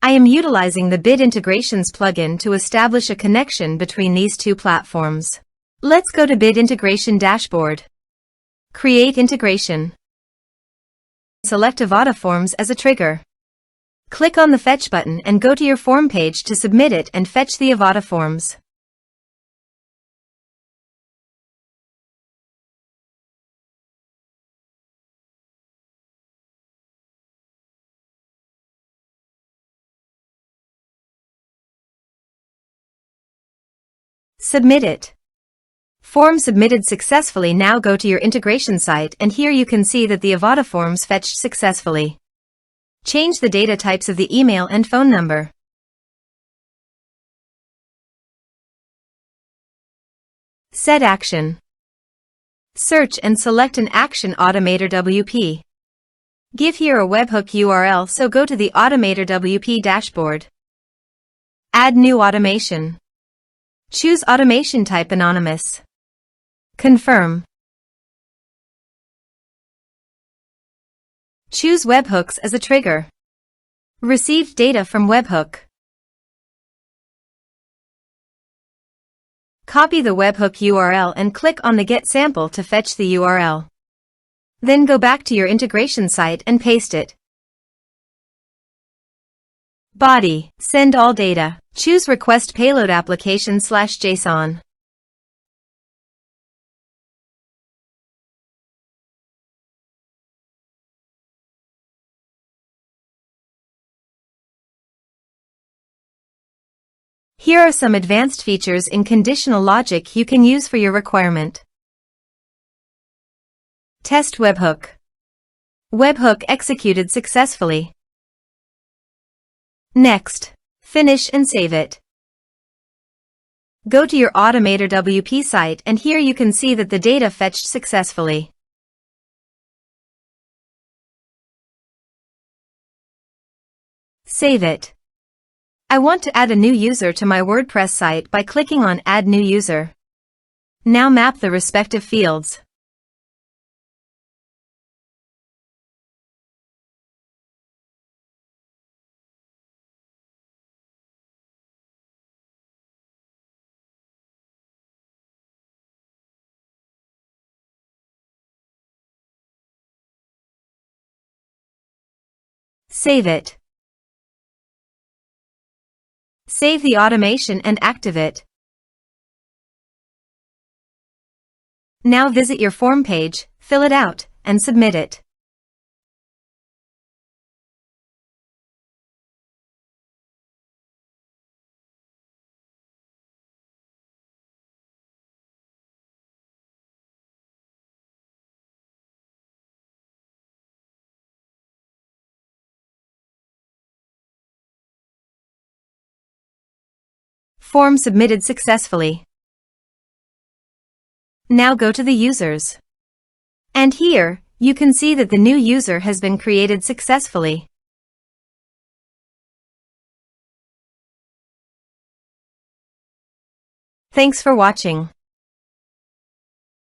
I am utilizing the Bit Integrations plugin to establish a connection between these two platforms. Let's go to Bit Integration Dashboard. Create integration. Select Avada Forms as a trigger. Click on the Fetch button and go to your form page to submit it and fetch the Avada Forms. Submit it. Form submitted successfully. Now go to your integration site and here you can see that the Avada Forms fetched successfully. Change the data types of the email and phone number. Set action. Search and select an action AutomatorWP. Give here a webhook URL, so go to the AutomatorWP dashboard. Add new automation. Choose automation type anonymous. Confirm. Choose webhooks as a trigger. Received data from webhook. Copy the webhook URL and click on the Get Sample to fetch the URL. Then go back to your integration site and paste it. Body. Send all data. Choose Request Payload Application/JSON. Here are some advanced features in conditional logic you can use for your requirement. Test webhook. Webhook executed successfully. Next. Finish and save it. Go to your AutomatorWP site and here you can see that the data fetched successfully. Save it. I want to add a new user to my WordPress site by clicking on Add New User. Now map the respective fields. Save it. Save the automation and active it. Now visit your form page, fill it out, and submit it. Form submitted successfully. Now go to the users. And here, you can see that the new user has been created successfully. Thanks for watching.